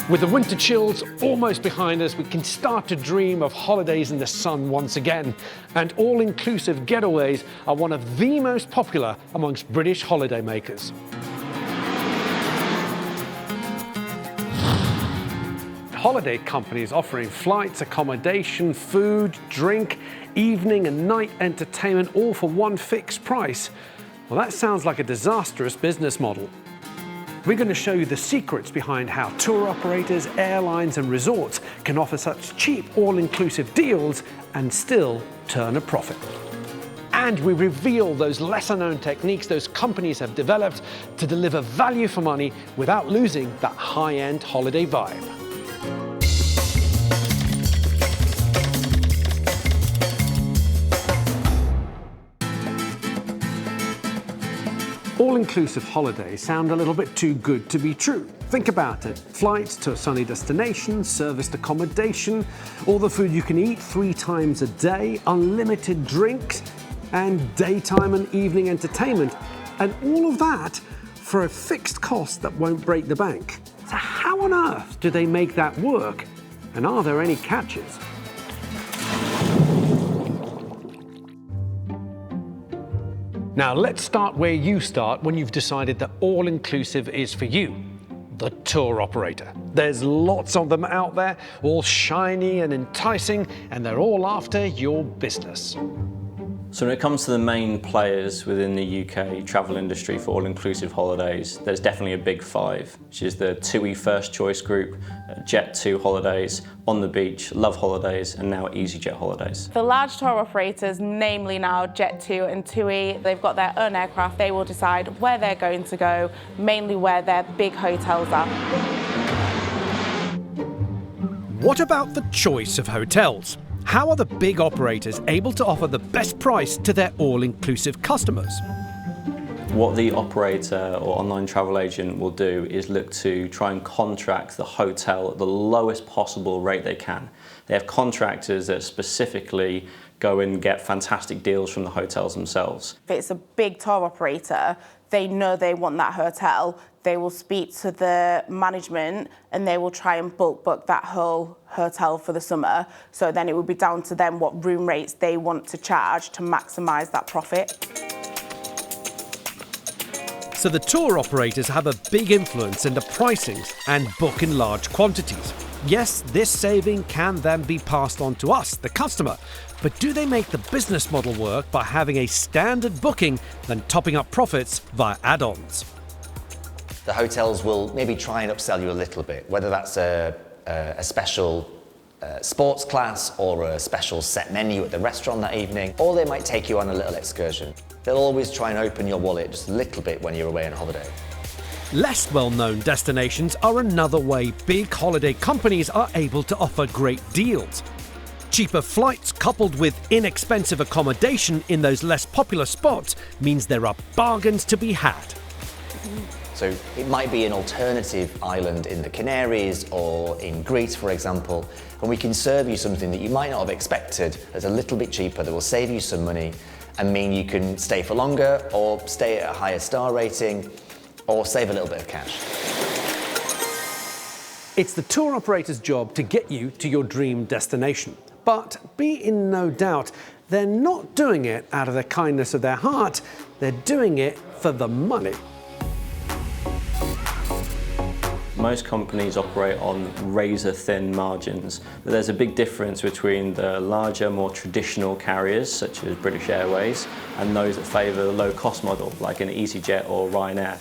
With the winter chills almost behind us, we can start to dream of holidays in the sun once again. And all-inclusive getaways are one of the most popular amongst British holidaymakers. Holiday companies offering flights, accommodation, food, drink, evening and night entertainment, all for one fixed price. Well, that sounds like a disastrous business model. We're going to show you the secrets behind how tour operators, airlines and resorts can offer such cheap all-inclusive deals and still turn a profit. And we reveal those lesser-known techniques those companies have developed to deliver value for money without losing that high-end holiday vibe. All-inclusive holidays sound a little bit too good to be true. Think about it. Flights to a sunny destination, serviced accommodation, all the food you can eat 3 times a day, unlimited drinks, and daytime and evening entertainment. And all of that for a fixed cost that won't break the bank. So how on earth do they make that work? And are there any catches? Now let's start where you start when you've decided that all-inclusive is for you, the tour operator. There's lots of them out there, all shiny and enticing, and they're all after your business. So when it comes to the main players within the UK travel industry for all-inclusive holidays, there's definitely a big 5, which is the TUI First Choice Group, Jet2 Holidays, On the Beach, Love Holidays, and now EasyJet Holidays. The large tour operators, namely now Jet2 and TUI, they've got their own aircraft. They will decide where they're going to go, mainly where their big hotels are. What about the choice of hotels? How are the big operators able to offer the best price to their all-inclusive customers? What the operator or online travel agent will do is look to try and contract the hotel at the lowest possible rate they can. They have contractors that specifically go and get fantastic deals from the hotels themselves. If it's a big tour operator, they know they want that hotel. They will speak to the management and they will try and bulk book that whole hotel for the summer. So then it would be down to them what room rates they want to charge to maximise that profit. So the tour operators have a big influence in the pricings and book in large quantities. Yes, this saving can then be passed on to us, the customer, but do they make the business model work by having a standard booking than topping up profits via add-ons? The hotels will maybe try and upsell you a little bit, whether that's a special sports class or a special set menu at the restaurant that evening, or they might take you on a little excursion. They'll always try and open your wallet just a little bit when you're away on holiday. Less well-known destinations are another way big holiday companies are able to offer great deals. Cheaper flights coupled with inexpensive accommodation in those less popular spots means there are bargains to be had. So it might be an alternative island in the Canaries or in Greece, for example, and we can serve you something that you might not have expected that's a little bit cheaper, that will save you some money and mean you can stay for longer or stay at a higher star rating or save a little bit of cash. It's the tour operator's job to get you to your dream destination. But be in no doubt, they're not doing it out of the kindness of their heart, they're doing it for the money. Most companies operate on razor-thin margins, but there's a big difference between the larger, more traditional carriers, such as British Airways, and those that favour the low-cost model, like an EasyJet or Ryanair.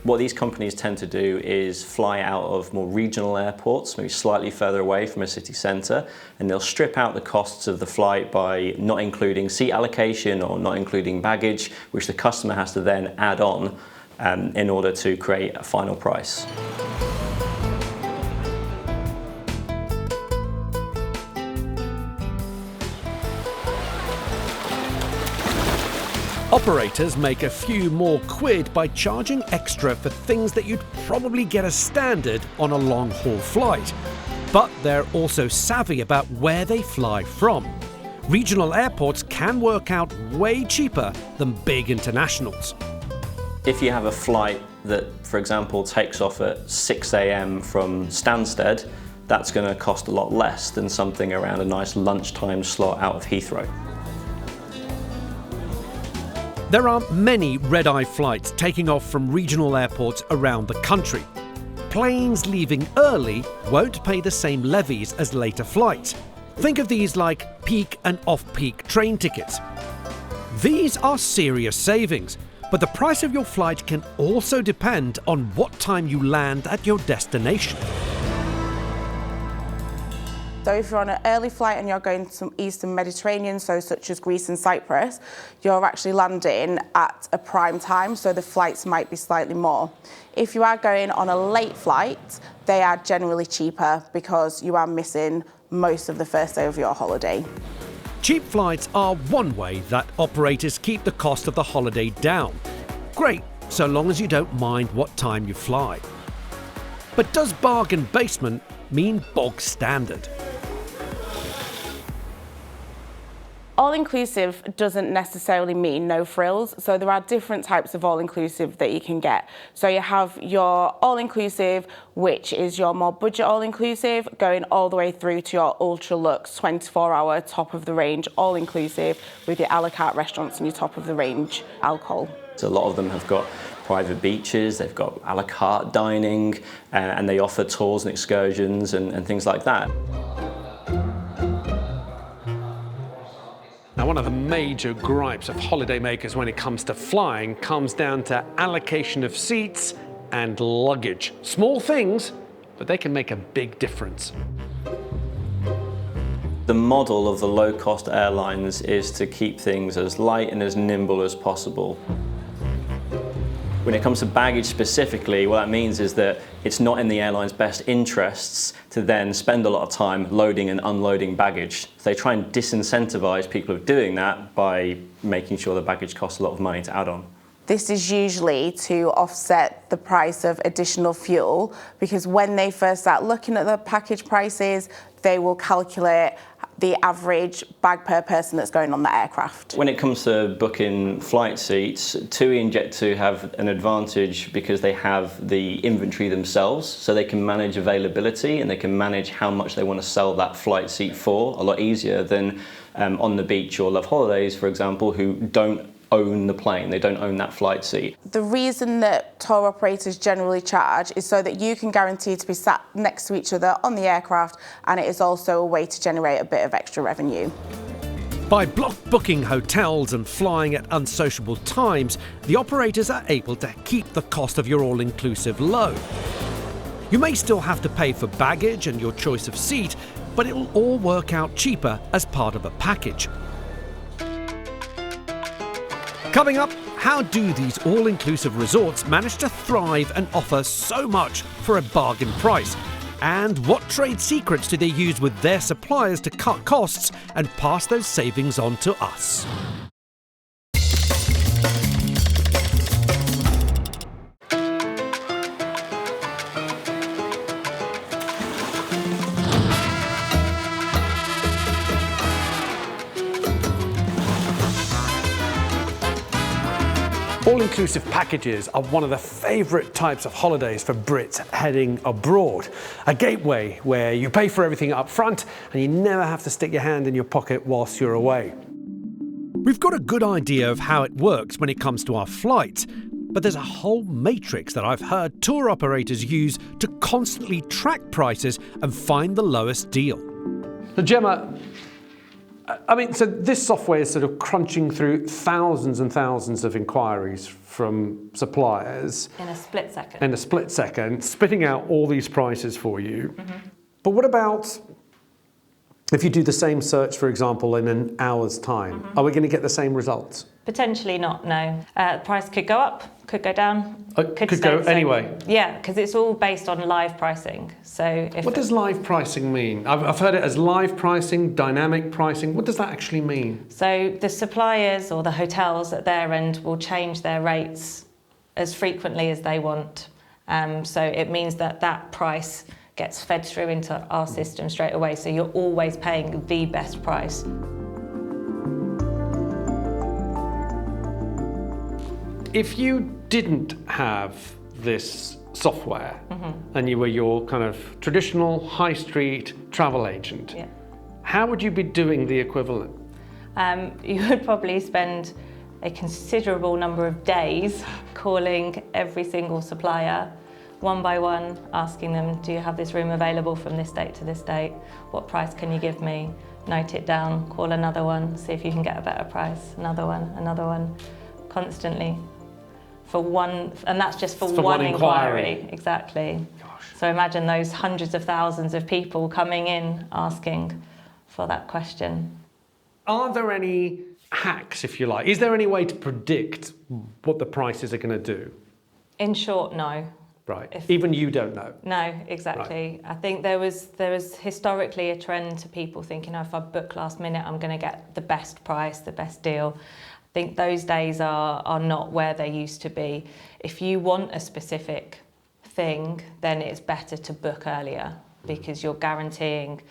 What these companies tend to do is fly out of more regional airports, maybe slightly further away from a city centre, and they'll strip out the costs of the flight by not including seat allocation or not including baggage, which the customer has to then add on in order to create a final price. Operators make a few more quid by charging extra for things that you'd probably get as standard on a long-haul flight. But they're also savvy about where they fly from. Regional airports can work out way cheaper than big internationals. If you have a flight that, for example, takes off at 6 a.m. from Stansted, that's going to cost a lot less than something around a nice lunchtime slot out of Heathrow. There are many red-eye flights taking off from regional airports around the country. Planes leaving early won't pay the same levies as later flights. Think of these like peak and off-peak train tickets. These are serious savings, but the price of your flight can also depend on what time you land at your destination. So if you're on an early flight and you're going to Eastern Mediterranean, so such as Greece and Cyprus, you're actually landing at a prime time, so the flights might be slightly more. If you are going on a late flight, they are generally cheaper because you are missing most of the first day of your holiday. Cheap flights are one way that operators keep the cost of the holiday down. Great, so long as you don't mind what time you fly. But does bargain basement mean bog standard? All-inclusive doesn't necessarily mean no frills, so there are different types of all-inclusive that you can get. So you have your all-inclusive, which is your more budget all-inclusive, going all the way through to your ultra-luxe 24-hour top-of-the-range all-inclusive with your a la carte restaurants and your top-of-the-range alcohol. So a lot of them have got private beaches, they've got a la carte dining, and they offer tours and excursions and things like that. Now, one of the major gripes of holidaymakers when it comes to flying comes down to allocation of seats and luggage. Small things, but they can make a big difference. The model of the low-cost airlines is to keep things as light and as nimble as possible. When it comes to baggage specifically, what that means is that it's not in the airline's best interests to then spend a lot of time loading and unloading baggage. So they try and disincentivize people of doing that by making sure the baggage costs a lot of money to add on. This is usually to offset the price of additional fuel, because when they first start looking at the package prices, they will calculate the average bag per person that's going on the aircraft. When it comes to booking flight seats, TUI and Jet2 have an advantage because they have the inventory themselves, so they can manage availability and they can manage how much they want to sell that flight seat for a lot easier than On the Beach or Love Holidays, for example, who don't own the plane, they don't own that flight seat. The reason that tour operators generally charge is so that you can guarantee to be sat next to each other on the aircraft, and it is also a way to generate a bit of extra revenue. By block booking hotels and flying at unsociable times, the operators are able to keep the cost of your all-inclusive low. You may still have to pay for baggage and your choice of seat, but it will all work out cheaper as part of a package. Coming up, how do these all-inclusive resorts manage to thrive and offer so much for a bargain price? And what trade secrets do they use with their suppliers to cut costs and pass those savings on to us? All-inclusive packages are one of the favourite types of holidays for Brits heading abroad. A gateway where you pay for everything up front and you never have to stick your hand in your pocket whilst you're away. We've got a good idea of how it works when it comes to our flights, but there's a whole matrix that I've heard tour operators use to constantly track prices and find the lowest deal. So Gemma, so this software is sort of crunching through thousands and thousands of inquiries from suppliers. In a split second. In a split second, spitting out all these prices for you. Mm-hmm. But what about if you do the same search, for example, in an hour's time? Mm-hmm. Are we going to get the same results? Potentially not, no. The price could go up, could go down. Could go anyway? Yeah, because it's all based on live pricing. So what does live pricing mean? I've heard it as live pricing, dynamic pricing. What does that actually mean? So the suppliers or the hotels at their end will change their rates as frequently as they want. So it means that that price gets fed through into our system straight away. So you're always paying the best price. If you didn't have this software and you were your kind of traditional high street travel agent, Yeah. how would you be doing the equivalent? You would probably spend a considerable number of days calling every single supplier one by one, asking them, do you have this room available from this date to this date? What price can you give me? Note it down, call another one, see if you can get a better price, another one, constantly. For one, and that's just for one inquiry. Exactly. Gosh. So imagine those hundreds of thousands of people coming in asking for that question. Are there any hacks, if you like? Is there any way to predict what the prices are going to do? In short, no. Right. Even you don't know. No, exactly. Right. I think there was historically a trend to people thinking, oh, if I book last minute, I'm going to get the best price, the best deal. I think those days are not where they used to be. If you want a specific thing, then it's better to book earlier because you're guaranteeing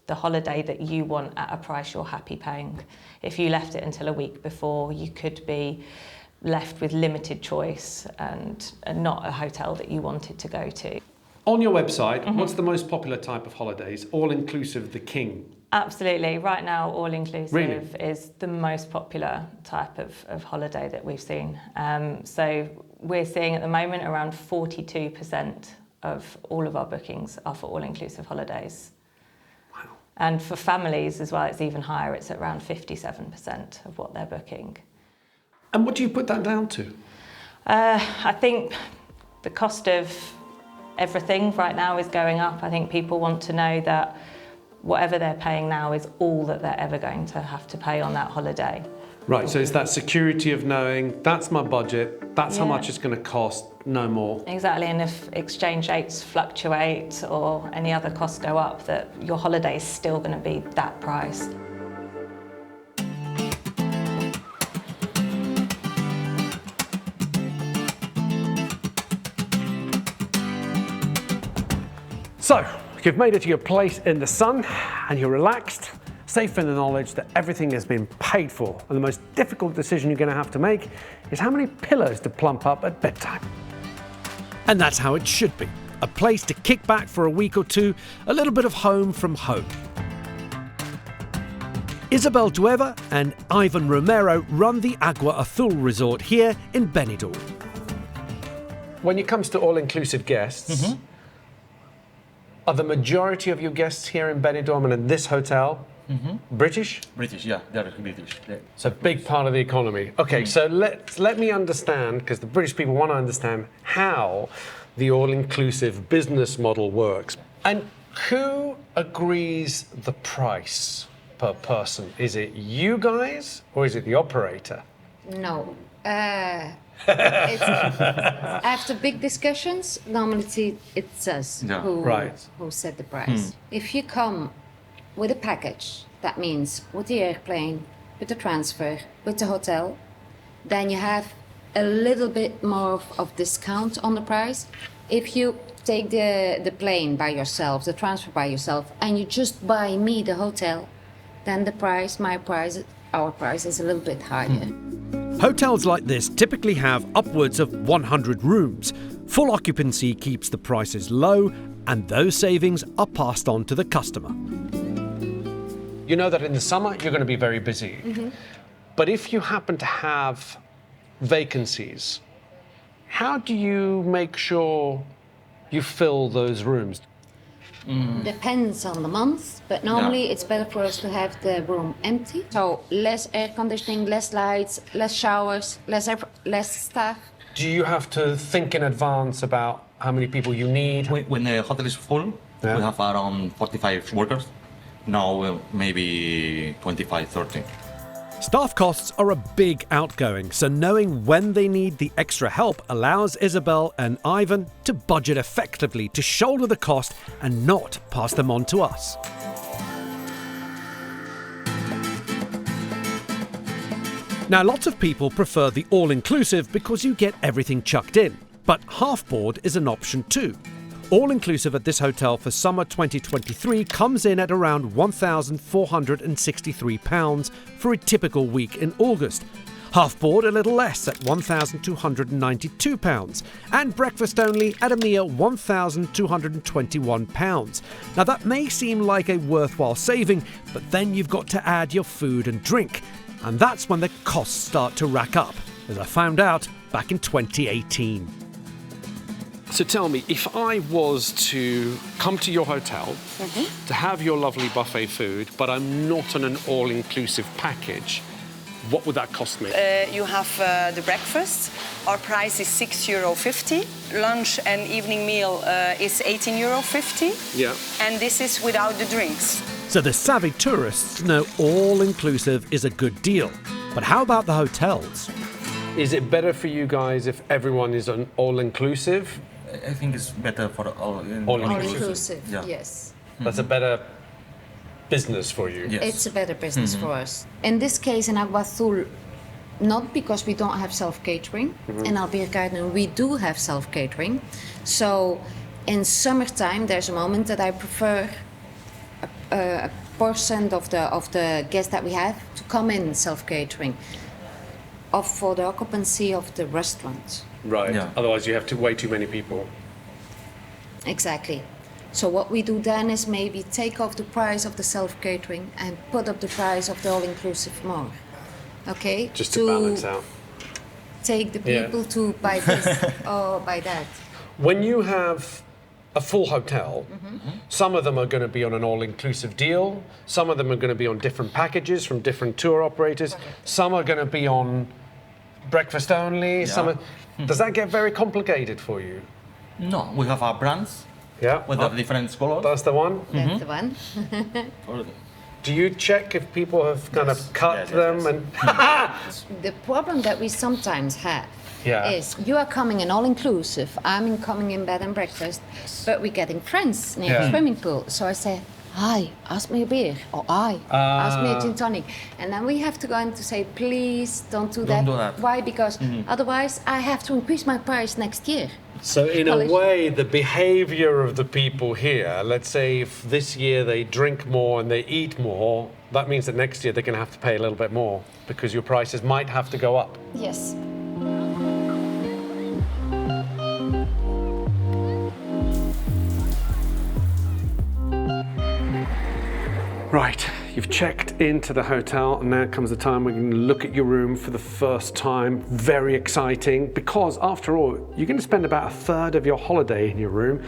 the holiday that you want at a price you're happy paying. If you left it until a week before, you could be left with limited choice and not a hotel that you wanted to go to. On your website, what's the most popular type of holidays? All-inclusive, the king? Absolutely. Right now, all-inclusive Really? is the most popular type of holiday that we've seen. So we're seeing at the moment around 42% of all of our bookings are for all-inclusive holidays. Wow. And for families as well, it's even higher. It's at around 57% of what they're booking. And what do you put that down to? I think the cost of everything right now is going up. I think people want to know that whatever they're paying now is all that they're ever going to have to pay on that holiday. Right, so it's that security of knowing that's my budget, that's how much it's going to cost, no more. Exactly, and if exchange rates fluctuate or any other costs go up, that your holiday is still going to be that price. So, you've made it to your place in the sun and you're relaxed, safe in the knowledge that everything has been paid for. And the most difficult decision you're going to have to make is how many pillows to plump up at bedtime. And that's how it should be. A place to kick back for a week or two, a little bit of home from home. Isabel Dueva and Ivan Romero run the Agua Azul resort here in Benidorm. When it comes to all-inclusive guests, are the majority of your guests here in Benidorm and in this hotel British? British, yeah, they're British. Yeah. So big part of the economy. Okay, so let me understand, because the British people want to understand how the all-inclusive business model works. And who agrees the price per person? Is it you guys or is it the operator? No. After big discussions, normally it's us who set the price. If you come with a package, that means with the airplane, with the transfer, with the hotel, then you have a little bit more of discount on the price. If you take the plane by yourself, the transfer by yourself, and you just buy me the hotel, then the price, our price is a little bit higher. Hotels like this typically have upwards of 100 rooms. Full occupancy keeps the prices low, and those savings are passed on to the customer. You know that in the summer you're going to be very busy. But if you happen to have vacancies, how do you make sure you fill those rooms? Depends on the month, but normally it's better for us to have the room empty. So less air conditioning, less lights, less showers, less staff. Do you have to think in advance about how many people you need? When the hotel is full, we have around 45 workers. Now maybe 25, 30. Staff costs are a big outgoing, so knowing when they need the extra help allows Isabel and Ivan to budget effectively to shoulder the cost and not pass them on to us. Now, lots of people prefer the all-inclusive because you get everything chucked in, but half-board is an option too. All-inclusive at this hotel for summer 2023 comes in at around £1,463 for a typical week in August. Half board a little less at £1,292, and breakfast only at a mere £1,221. Now that may seem like a worthwhile saving, but then you've got to add your food and drink, and that's when the costs start to rack up, as I found out back in 2018. So tell me, if I was to come to your hotel to have your lovely buffet food, but I'm not on an all-inclusive package, what would that cost me? You have the breakfast. Our price is €6.50. Lunch and evening meal is €18.50. Yeah. And this is without the drinks. So the savvy tourists know all-inclusive is a good deal. But how about the hotels? Is it better for you guys if everyone is on all-inclusive? I think it's better for all All-inclusive, Yeah. yes. That's a better business for you. Yes. It's a better business for us. In this case, in Agua Azul, not because we don't have self-catering. In Albir Garden, we do have self-catering. So in summertime, there's a moment that I prefer a percent of the guests that we have to come in self-catering for the occupancy of the restaurant. Right. Yeah. Otherwise, you have way too many people. Exactly. So what we do then is maybe take off the price of the self-catering and put up the price of the all-inclusive more. Okay? Just to balance out. Take the people to buy this or buy that. When you have a full hotel, some of them are going to be on an all-inclusive deal, some of them are going to be on different packages from different tour operators, some are going to be on breakfast only, Does that get very complicated for you? No, we have our brands Yeah. with the different colors. That's the one? That's the one. Do you check if people have kind of cut them and... The problem that we sometimes have Yeah. is you are coming in all-inclusive, I'm coming in bed and breakfast, but we're getting friends near the swimming pool. So I say, hi, ask me a beer, or ask me a gin tonic. And then we have to go in to say, please don't do that. Why? Because otherwise I have to increase my price next year. So in a way, the behavior of the people here, let's say if this year they drink more and they eat more, that means that next year they're going to have to pay a little bit more because your prices might have to go up. Yes. Right, you've checked into the hotel, and now comes the time when you can look at your room for the first time. Very exciting, because after all, you're going to spend about a third of your holiday in your room.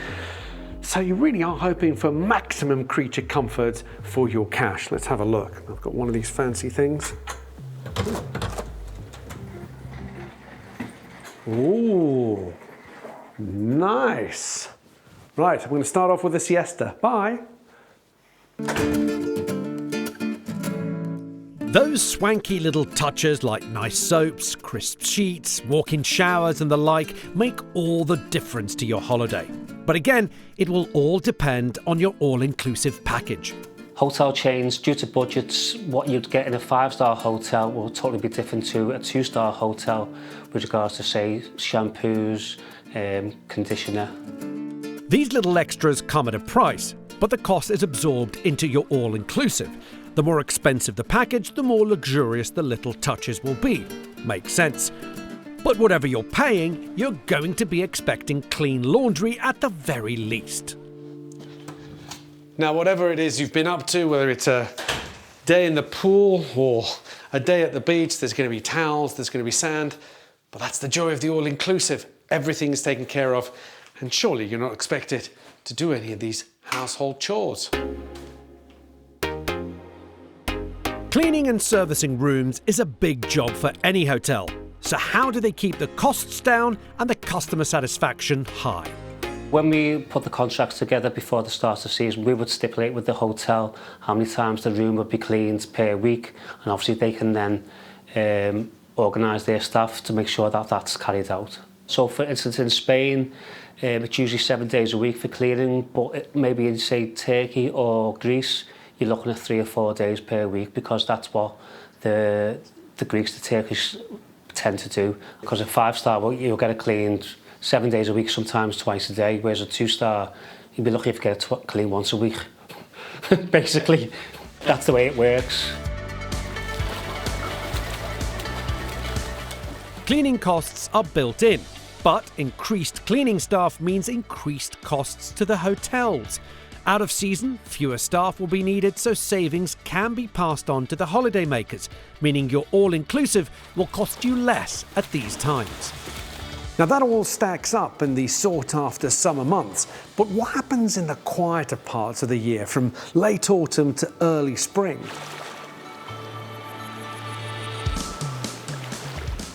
So you really are hoping for maximum creature comfort for your cash. Let's have a look. I've got one of these fancy things. Ooh, nice. Right, I'm going to start off with a siesta. Bye. Those swanky little touches like nice soaps, crisp sheets, walk-in showers and the like make all the difference to your holiday. But again, it will all depend on your all-inclusive package. Hotel chains, due to budgets, what you'd get in a 5-star hotel will totally be different to a 2-star hotel with regards to, say, shampoos, conditioner. These little extras come at a price, but the cost is absorbed into your all-inclusive. The more expensive the package, the more luxurious the little touches will be. Makes sense. But whatever you're paying, you're going to be expecting clean laundry at the very least. Now, whatever it is you've been up to, whether it's a day in the pool or a day at the beach, there's going to be towels, there's going to be sand, but that's the joy of the all-inclusive. Everything is taken care of, and surely you're not expected to do any of these household chores. Cleaning and servicing rooms is a big job for any hotel. So how do they keep the costs down and the customer satisfaction high? When we put the contracts together before the start of the season, we would stipulate with the hotel how many times the room would be cleaned per week, and obviously they can then organise their staff to make sure that that's carried out. So for instance in Spain, it's usually 7 days a week for cleaning, but maybe in say Turkey or Greece, you're looking at 3 or 4 days per week, because that's what the Greeks, the Turkish tend to do. Because a 5-star, you'll get it cleaned 7 days a week, sometimes twice a day, whereas a 2-star, you'd be lucky if you get it cleaned once a week. Basically, that's the way it works. Cleaning costs are built in, but increased cleaning staff means increased costs to the hotels. Out of season, fewer staff will be needed, so savings can be passed on to the holiday makers, meaning your all-inclusive will cost you less at these times. Now that all stacks up in the sought-after summer months, but what happens in the quieter parts of the year, from late autumn to early spring?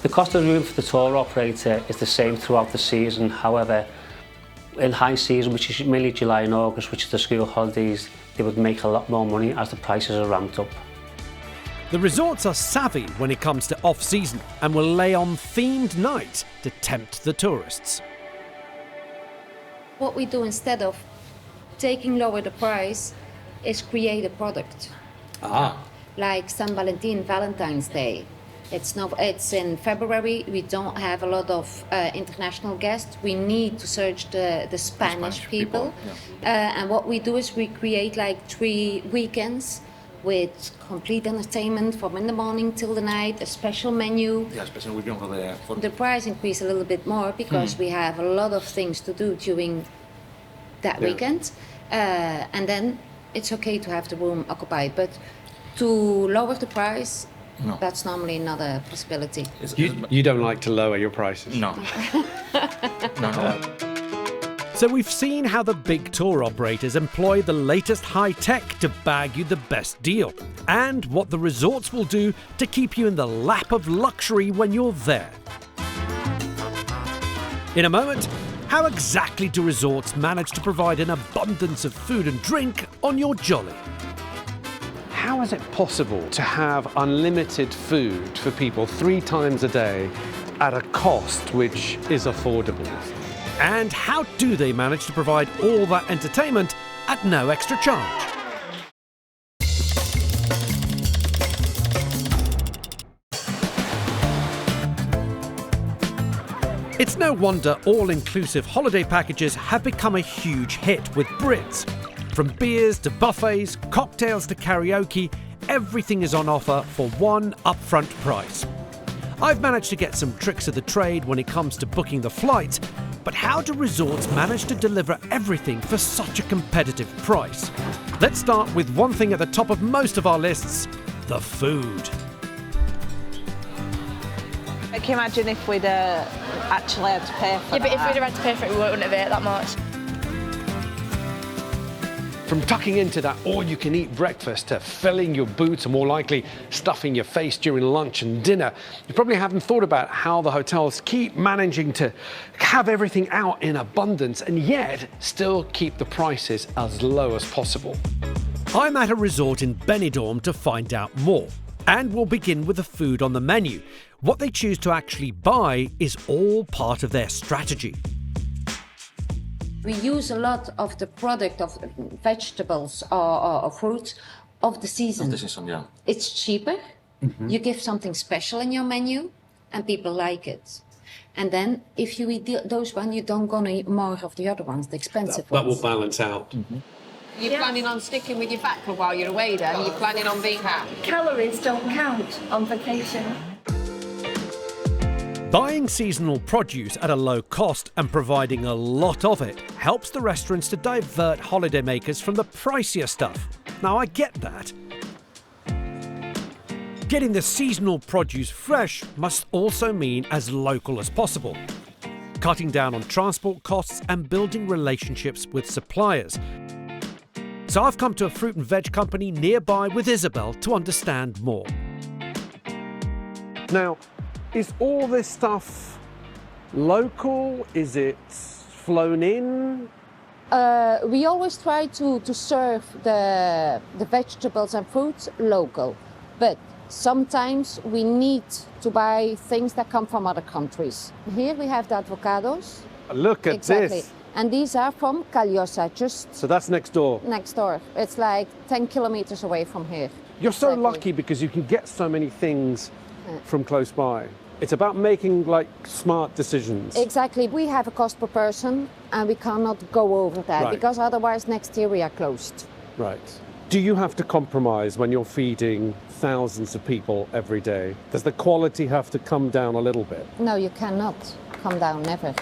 The cost of the room for the tour operator is the same throughout the season. However, in high season, which is mainly July and August, which is the school holidays, they would make a lot more money as the prices are ramped up. The resorts are savvy when it comes to off-season and will lay on themed nights to tempt the tourists. What we do instead of taking lower the price is create a product. Like San Valentin, Valentine's Day. It's in February. We don't have a lot of international guests. We need to search the Spanish people. And what we do is we create like 3 weekends with complete entertainment from in the morning till the night, a special menu. Yeah, special weekend for the price increase a little bit more because we have a lot of things to do during that weekend. And then it's okay to have the room occupied. But to lower the price, that's normally not a possibility. You don't like to lower your prices? No. No. So we've seen how the big tour operators employ the latest high-tech to bag you the best deal, and what the resorts will do to keep you in the lap of luxury when you're there. In a moment, how exactly do resorts manage to provide an abundance of food and drink on your jolly? How is it possible to have unlimited food for people 3 times a day at a cost which is affordable? And how do they manage to provide all that entertainment at no extra charge? It's no wonder all-inclusive holiday packages have become a huge hit with Brits. From beers to buffets, cocktails to karaoke, everything is on offer for one upfront price. I've managed to get some tricks of the trade when it comes to booking the flights, but how do resorts manage to deliver everything for such a competitive price? Let's start with one thing at the top of most of our lists, the food. I can imagine if we'd actually had to pay for but if we'd have had to pay for it, we wouldn't have ate that much. From tucking into that all-you-can-eat breakfast to filling your boots and more likely stuffing your face during lunch and dinner, you probably haven't thought about how the hotels keep managing to have everything out in abundance and yet still keep the prices as low as possible. I'm at a resort in Benidorm to find out more, and we'll begin with the food on the menu. What they choose to actually buy is all part of their strategy. We use a lot of the product of vegetables or fruits of the season. Of the season, yeah. It's cheaper. You give something special in your menu and people like it. And then if you eat those ones, you don't gonna eat more of the other ones, the expensive ones. That will balance out. You're planning on sticking with your fat club while you're away then? You're planning on being happy? Calories don't count on vacation. Buying seasonal produce at a low cost and providing a lot of it helps the restaurants to divert holidaymakers from the pricier stuff. Now, I get that. Getting the seasonal produce fresh must also mean as local as possible. Cutting down on transport costs and building relationships with suppliers. So I've come to a fruit and veg company nearby with Isabel to understand more. Now, is all this stuff local? Is it flown in? We always try to serve the vegetables and fruits local, but sometimes we need to buy things that come from other countries. Here we have the avocados. Look at this. And these are from Callosa, just... So that's next door? Next door. It's like 10 kilometers away from here. You're so lucky because you can get so many things from close by. It's about making like smart decisions. Exactly. We have a cost per person and we cannot go over that because otherwise next year we are closed. Right. Do you have to compromise when you're feeding thousands of people every day? Does the quality have to come down a little bit? No, you cannot come down, never.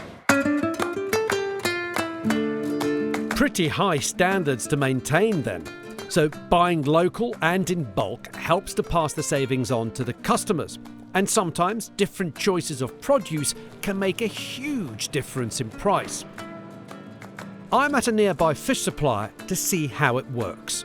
Pretty high standards to maintain then. So buying local and in bulk helps to pass the savings on to the customers. And sometimes different choices of produce can make a huge difference in price. I'm at a nearby fish supplier to see how it works.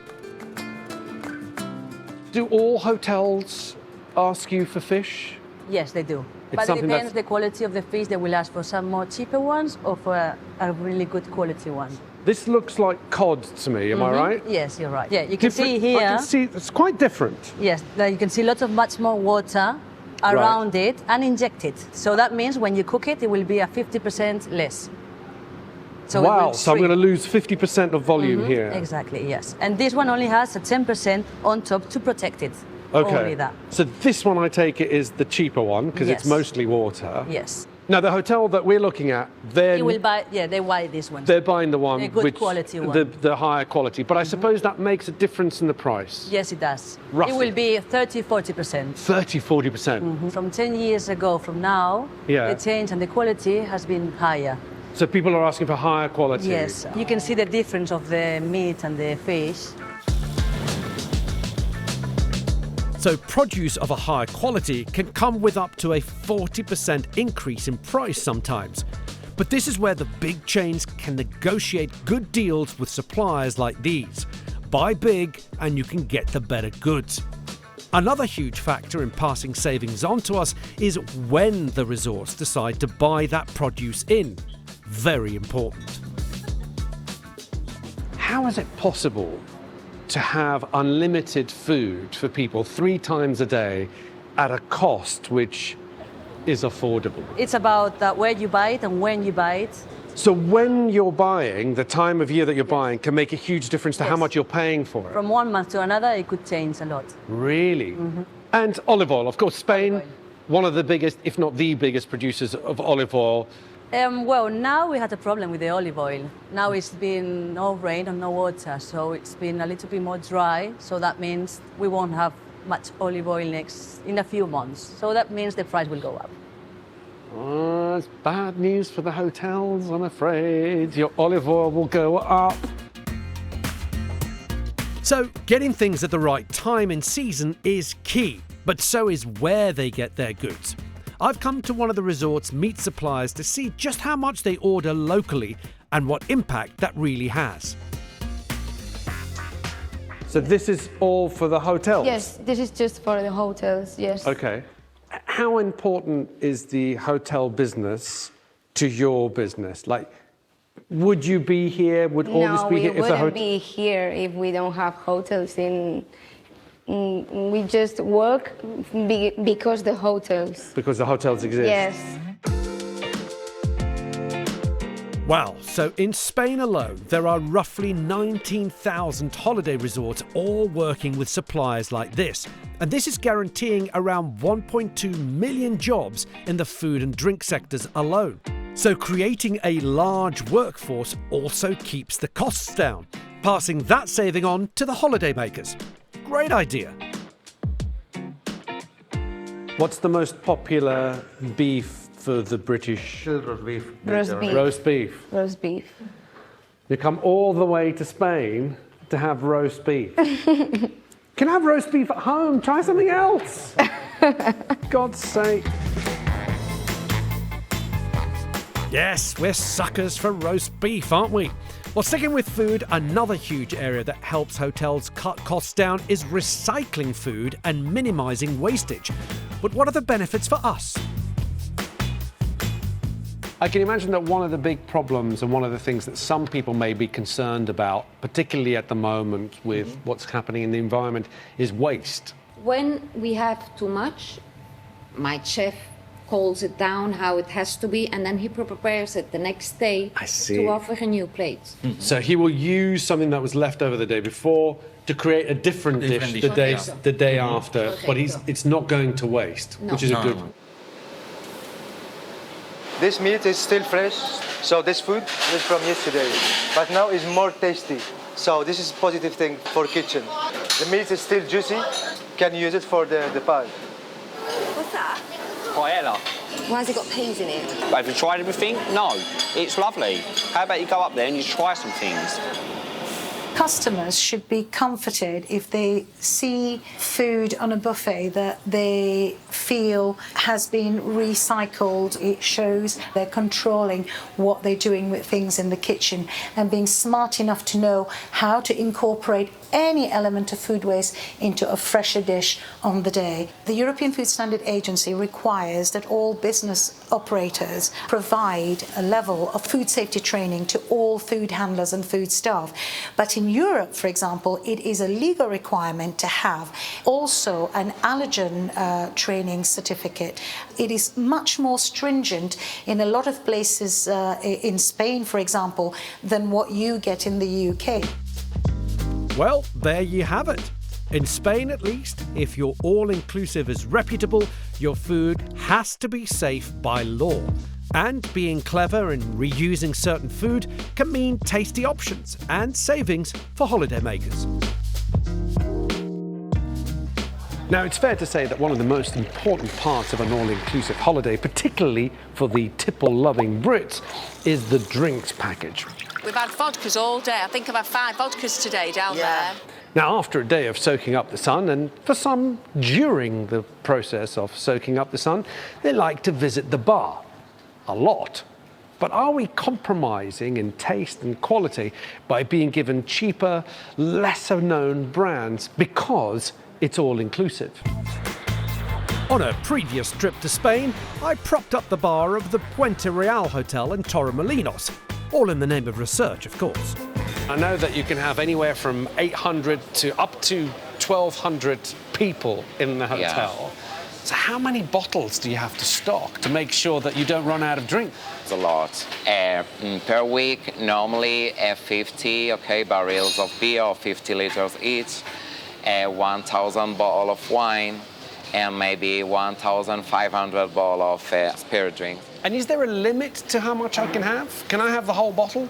Do all hotels ask you for fish? Yes, they do. It's But it something depends the quality of the fish. They will ask for some more cheaper ones or for a really good quality one. This looks like cod to me, am I right? Yes, you're right. Yeah, you can see I here. can see it's quite different. Yes, like you can see much more water around it and injected. So that means when you cook it, it will be a 50% less. So wow, so I'm going to lose 50% of volume here. Exactly, yes. And this one only has a 10% on top to protect it. Okay. Only that. So this one, I take it, is the cheaper one because it's mostly water. Yes. Now, the hotel that we're looking at, they buy this one. They're buying the one a good quality one. The higher quality. But I suppose that makes a difference in the price. Yes, it does. Roughly. It will be 30-40%. 30-40%. From 10 years ago from now, the change and the quality has been higher. So people are asking for higher quality? Yes. You can see the difference of the meat and the fish. So produce of a higher quality can come with up to a 40% increase in price sometimes. But this is where the big chains can negotiate good deals with suppliers like these. Buy big and you can get the better goods. Another huge factor in passing savings on to us is when the resorts decide to buy that produce in. Very important. How is it possible to have unlimited food for people 3 times a day at a cost which is affordable? It's about where you buy it and when you buy it. So when you're buying, the time of year that you're buying can make a huge difference to how much you're paying for it. From one month to another, it could change a lot. Really? And olive oil, of course, Spain, one of the biggest, if not the biggest producers of olive oil. Well, now we had a problem with the olive oil. Now it's been no rain and no water, so it's been a little bit more dry. So that means we won't have much olive oil in a few months. So that means the price will go up. Oh, it's bad news for the hotels, I'm afraid. Your olive oil will go up. So getting things at the right time in season is key, but so is where they get their goods. I've come to one of the resort's meat suppliers to see just how much they order locally and what impact that really has. So this is all for the hotels? Yes, this is just for the hotels, yes. Okay. How important is the hotel business to your business? Like, would you be here? Would all this be here? No, we wouldn't be here if we don't have hotels in... We just work because the hotels. Because the hotels exist? Yes. Wow, so in Spain alone, there are roughly 19,000 holiday resorts all working with suppliers like this. And this is guaranteeing around 1.2 million jobs in the food and drink sectors alone. So creating a large workforce also keeps the costs down, passing that saving on to the holidaymakers. Great idea. What's the most popular beef for the British? Roast beef. Roast beef. Roast beef. Roast beef. You come all the way to Spain to have roast beef. Can I have roast beef at home? Try something else. God's sake. Yes, we're suckers for roast beef, aren't we? Well, sticking with food, another huge area that helps hotels cut costs down is recycling food and minimising wastage. But what are the benefits for us? I can imagine that one of the big problems and one of the things that some people may be concerned about, particularly at the moment with what's happening in the environment, is waste. When we have too much, my chef calls it down how it has to be, and then he prepares it the next day to offer a new plate. So he will use something that was left over the day before to create a different dish the day after, but it's not going to waste, which is a good... This meat is still fresh, so this food is from yesterday, but now is more tasty. So this is positive thing for kitchen. The meat is still juicy. Can use it for the pie. What's that? Paella. Why has it got peas in it? Have you tried everything? No. It's lovely. How about you go up there and you try some things? Customers should be comforted if they see food on a buffet that they feel has been recycled. It shows they're controlling what they're doing with things in the kitchen and being smart enough to know how to incorporate any element of food waste into a fresher dish on the day. The European Food Standard Agency requires that all business operators provide a level of food safety training to all food handlers and food staff. But in Europe, for example, it is a legal requirement to have also an allergen training certificate. It is much more stringent in a lot of places in Spain, for example, than what you get in the UK. Well, there you have it. In Spain, at least, if your all-inclusive is reputable, your food has to be safe by law. And being clever and reusing certain food can mean tasty options and savings for holidaymakers. Now, it's fair to say that one of the most important parts of an all-inclusive holiday, particularly for the tipple-loving Brits, is the drinks package. We've had vodkas all day. I think I've had 5 vodkas today down there. Now, after a day of soaking up the sun, and for some during the process of soaking up the sun, they like to visit the bar. A lot. But are we compromising in taste and quality by being given cheaper, lesser-known brands because it's all-inclusive? On a previous trip to Spain, I propped up the bar of the Puente Real Hotel in Torremolinos, all in the name of research, of course. I know that you can have anywhere from 800 to up to 1,200 people in the hotel. Yeah. So how many bottles do you have to stock to make sure that you don't run out of drink? It's a lot. Per week, normally 50 barrels of beer or 50 liters each, 1,000 bottles of wine, and maybe 1,500 bottles of spirit drink. And is there a limit to how much I can have? Can I have the whole bottle?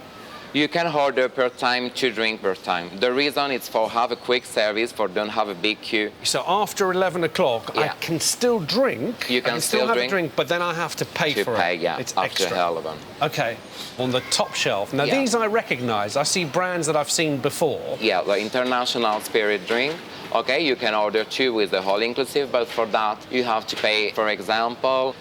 You can order per time, 2 drinks per time. The reason is for have a quick service, for don't have a big queue. So after 11 o'clock, I can still drink. You can still have a drink, but then I have to pay for it. Yeah, it's after extra. 11. Okay, on the top shelf. Now these I recognise. I see brands that I've seen before. Yeah, the international spirit drink. Okay, you can order 2 with the whole inclusive, but for that you have to pay, for example,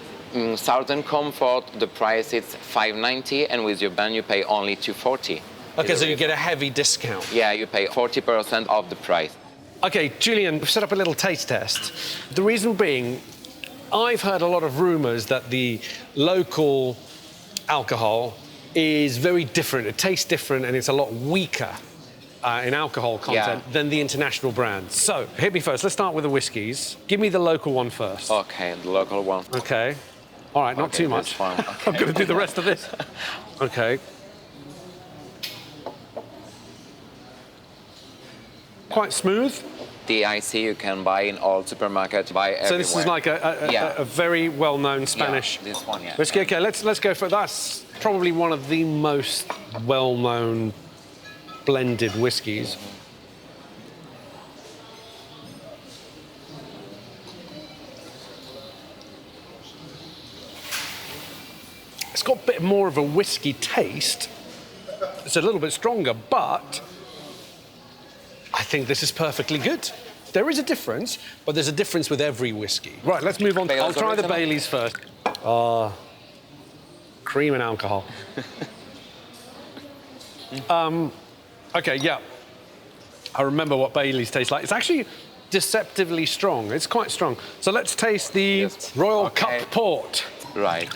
Southern Comfort, the price is $5.90, and with your band you pay only $2.40. Okay, so you get a heavy discount. Yeah, you pay 40% of the price. Okay, Julian, we've set up a little taste test. The reason being, I've heard a lot of rumours that the local alcohol is very different. It tastes different, and it's a lot weaker in alcohol content than the international brands. So, hit me first. Let's start with the whiskies. Give me the local one first. Okay, the local one. Okay. All right, not too much. Fine. Okay. I'm going to do the rest of this. Okay. Quite smooth. DIC you can buy in all supermarkets, buy everywhere. So this is like a very well-known Spanish this one, whiskey. Okay, let's go for that's probably one of the most well-known blended whiskies. It's got a bit more of a whiskey taste. It's a little bit stronger, but I think this is perfectly good. There is a difference, but there's a difference with every whiskey. Right, let's move on. I'll try the Baileys first. Cream and alcohol. Okay, yeah. I remember what Baileys tastes like. It's actually deceptively strong. It's quite strong. So let's taste the Royal Cup Port. Right.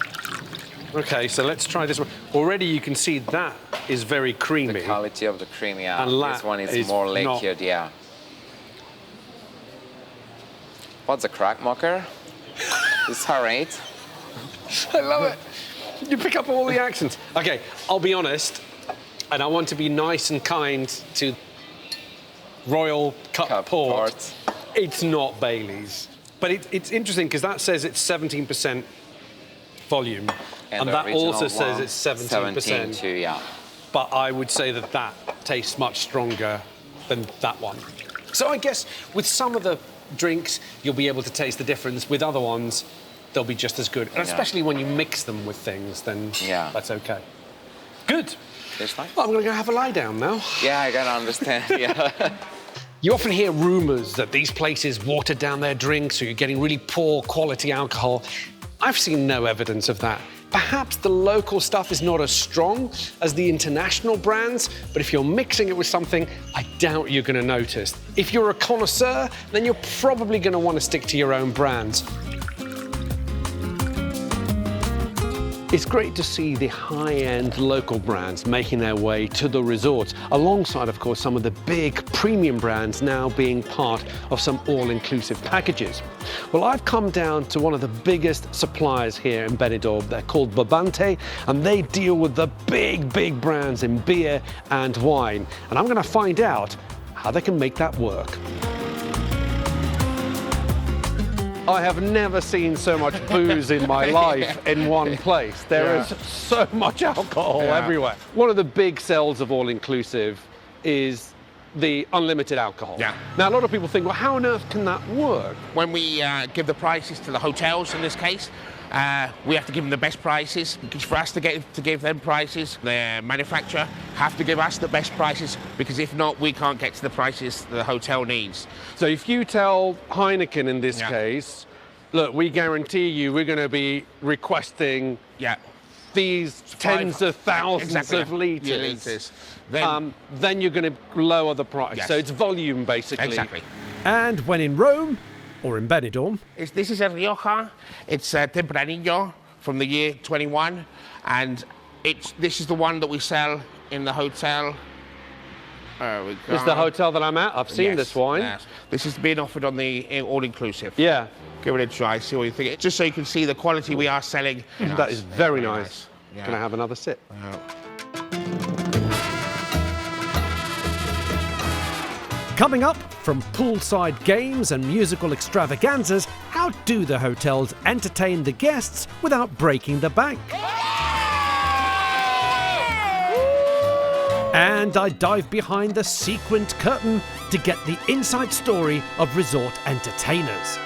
Okay, so let's try this one. Already you can see that is very creamy. The quality of the cream, yeah. And this one is more liquid, yeah. What's a crack mocker? It's all right. I love it. You pick up all the accents. Okay, I'll be honest, and I want to be nice and kind to Royal Cup Port. It's not Baileys. But it's interesting because that says it's 17% volume. And that also says it's 17%. 17 too, yeah. but I would say that that tastes much stronger than that one. So I guess with some of the drinks, you'll be able to taste the difference. With other ones, they'll be just as good. And especially when you mix them with things, then that's okay. Good. It's fine. Well, I'm going to go have a lie down now. Yeah, I can understand, yeah. You often hear rumours that these places water down their drinks or you're getting really poor quality alcohol. I've seen no evidence of that. Perhaps the local stuff is not as strong as the international brands, but if you're mixing it with something, I doubt you're going to notice. If you're a connoisseur, then you're probably going to want to stick to your own brands. It's great to see the high-end local brands making their way to the resorts, alongside, of course, some of the big premium brands now being part of some all-inclusive packages. Well, I've come down to one of the biggest suppliers here in Benidorm. They're called Babante, and they deal with the big brands in beer and wine. And I'm going to find out how they can make that work. I have never seen so much booze in my life in one place. There is so much alcohol everywhere. One of the big sells of all-inclusive is the unlimited alcohol. Yeah. Now, a lot of people think, well, how on earth can that work? When we give the prices to the hotels, in this case, we have to give them the best prices, because for us to give them prices, the manufacturer have to give us the best prices, because if not, we can't get to the prices the hotel needs. So if you tell Heineken in this case, look, we guarantee you we're going to be requesting these tens of thousands of litres, then you're going to lower the price. Yes. So it's volume, basically. Exactly. And when in Rome, or in Benidorm. This is a Rioja. It's Tempranillo from the year 21, and this is the one that we sell in the hotel. It's the hotel that I'm at. I've seen this wine. Yes. This is being offered on the all-inclusive. Yeah. Give it a try, see what you think. Just so you can see the quality we are selling. That is very nice. Yeah. Can I have another sip? Coming up, from poolside games and musical extravaganzas, how do the hotels entertain the guests without breaking the bank? And I dive behind the sequined curtain to get the inside story of resort entertainers.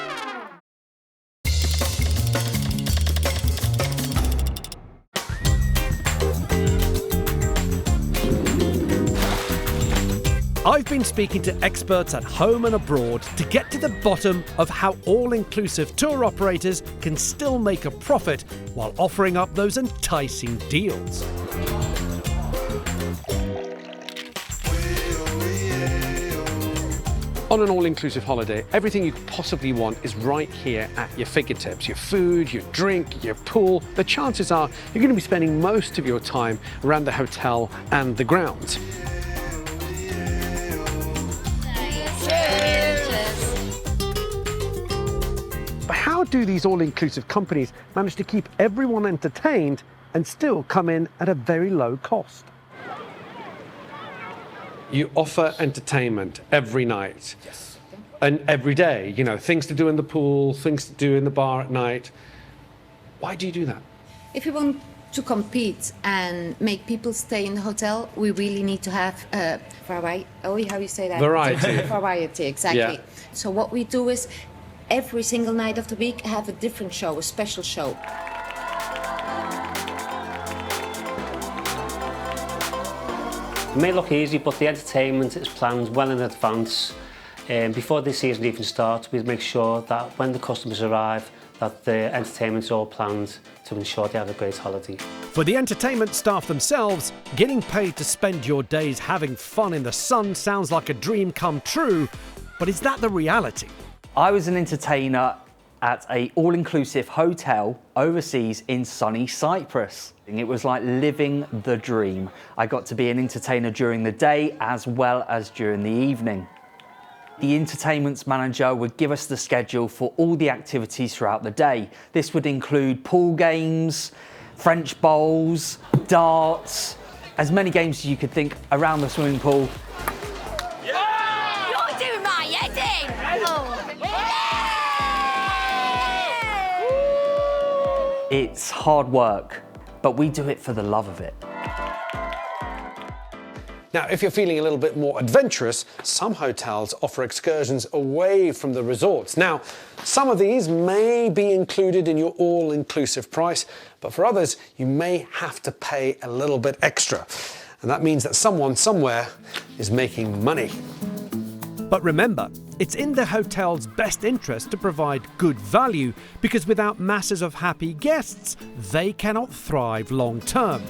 I've been speaking to experts at home and abroad to get to the bottom of how all-inclusive tour operators can still make a profit while offering up those enticing deals. On an all-inclusive holiday, everything you could possibly want is right here at your fingertips. Your food, your drink, your pool. The chances are you're going to be spending most of your time around the hotel and the grounds. But how do these all-inclusive companies manage to keep everyone entertained and still come in at a very low cost? You offer entertainment every night. Yes. And every day, you know, things to do in the pool, things to do in the bar at night. Why do you do that? If we want to compete and make people stay in the hotel, we really need to have variety. Oh, how you say that? Variety. Variety, exactly. Yeah. So what we do is every single night of the week have a different show, a special show. It may look easy, but the entertainment is planned well in advance. Before the season even starts, we make sure that when the customers arrive, that the entertainment's all planned to ensure they have a great holiday. For the entertainment staff themselves, getting paid to spend your days having fun in the sun sounds like a dream come true, but is that the reality? I was an entertainer at an all-inclusive hotel overseas in sunny Cyprus. It was like living the dream. I got to be an entertainer during the day as well as during the evening. The entertainment manager would give us the schedule for all the activities throughout the day. This would include pool games, French bowls, darts, as many games as you could think around the swimming pool. You're doing my head in! It's hard work, but we do it for the love of it. Now, if you're feeling a little bit more adventurous, some hotels offer excursions away from the resorts. Now, some of these may be included in your all-inclusive price, but for others, you may have to pay a little bit extra. And that means that someone somewhere is making money. But remember, it's in the hotel's best interest to provide good value, because without masses of happy guests, they cannot thrive long term.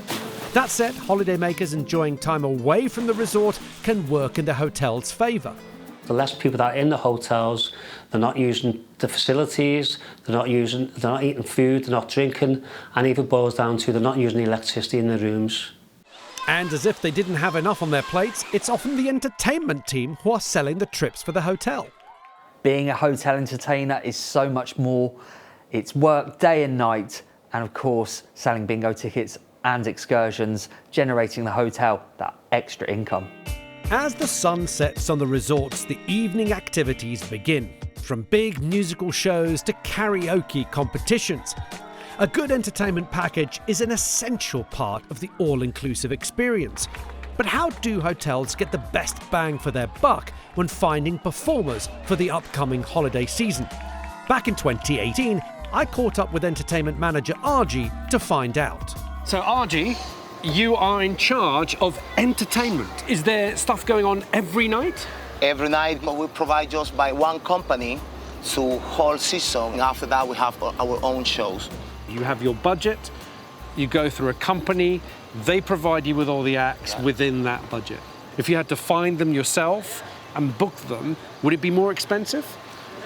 That said, holidaymakers enjoying time away from the resort can work in the hotel's favour. The less people that are in the hotels, they're not using the facilities, they're not eating food, they're not drinking, and even boils down to they're not using the electricity in the rooms. And as if they didn't have enough on their plates, it's often the entertainment team who are selling the trips for the hotel. Being a hotel entertainer is so much more. It's work day and night, and of course, selling bingo tickets and excursions, generating the hotel that extra income. As the sun sets on the resorts, the evening activities begin, from big musical shows to karaoke competitions. A good entertainment package is an essential part of the all-inclusive experience. But how do hotels get the best bang for their buck when finding performers for the upcoming holiday season? Back in 2018, I caught up with entertainment manager Argy to find out. So Argy, you are in charge of entertainment. Is there stuff going on every night? Every night we provide just by one company to whole season. After that we have our own shows. You have your budget, you go through a company, they provide you with all the acts within that budget. If you had to find them yourself and book them, would it be more expensive?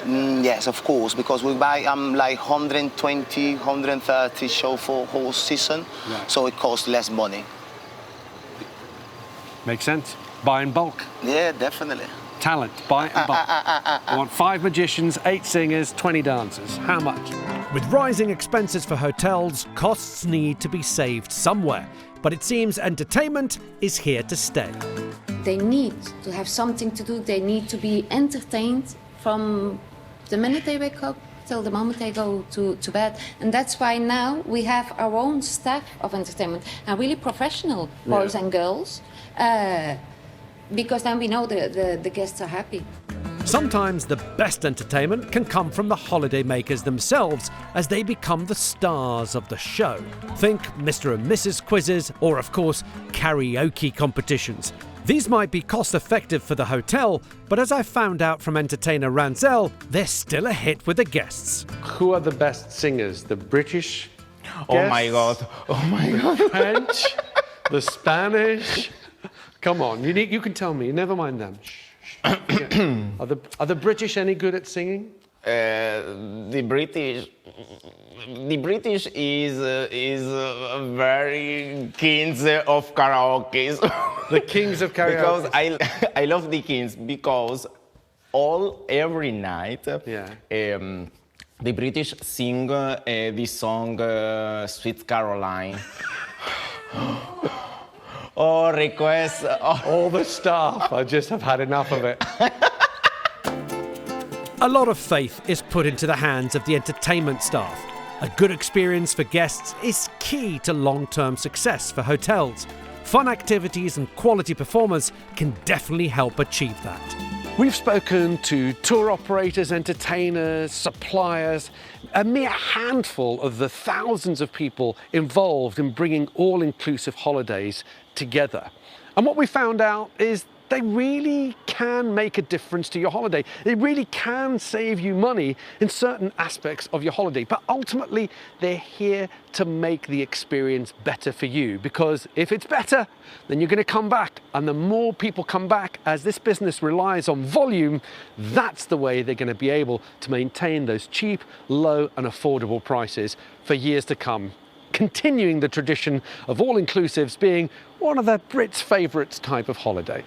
Yes, of course, because we buy like 120, 130 shows for whole season, so it costs less money. Makes sense. Buy in bulk. Yeah, definitely. Talent, buy in bulk. I want 5 magicians, 8 singers, 20 dancers. How much? With rising expenses for hotels, costs need to be saved somewhere. But it seems entertainment is here to stay. They need to have something to do. They need to be entertained from the minute they wake up till the moment they go to bed. And that's why now we have our own staff of entertainment, and really professional boys and girls, because then we know the guests are happy. Sometimes the best entertainment can come from the holidaymakers themselves as they become the stars of the show. Think Mr. and Mrs. quizzes, or of course, karaoke competitions. These might be cost-effective for the hotel, but as I found out from entertainer Ranzel, they're still a hit with the guests. Who are the best singers? The British guests? Oh my God. The French? The Spanish? Come on, you can tell me. Never mind them. Are the British any good at singing? The British is very kings of karaoke. The kings of karaoke. Because I love the kings because every night the British sing this song Sweet Caroline. Oh, request. Oh. All the staff. I just have had enough of it. A lot of faith is put into the hands of the entertainment staff. A good experience for guests is key to long-term success for hotels. Fun activities and quality performers can definitely help achieve that. We've spoken to tour operators, entertainers, suppliers, a mere handful of the thousands of people involved in bringing all-inclusive holidays together. And what we found out is they really can make a difference to your holiday. They really can save you money in certain aspects of your holiday. But ultimately, they're here to make the experience better for you. Because if it's better, then you're going to come back. And the more people come back, as this business relies on volume, that's the way they're going to be able to maintain those cheap, low and affordable prices for years to come, continuing the tradition of all-inclusives being one of the Brits' favourite type of holiday.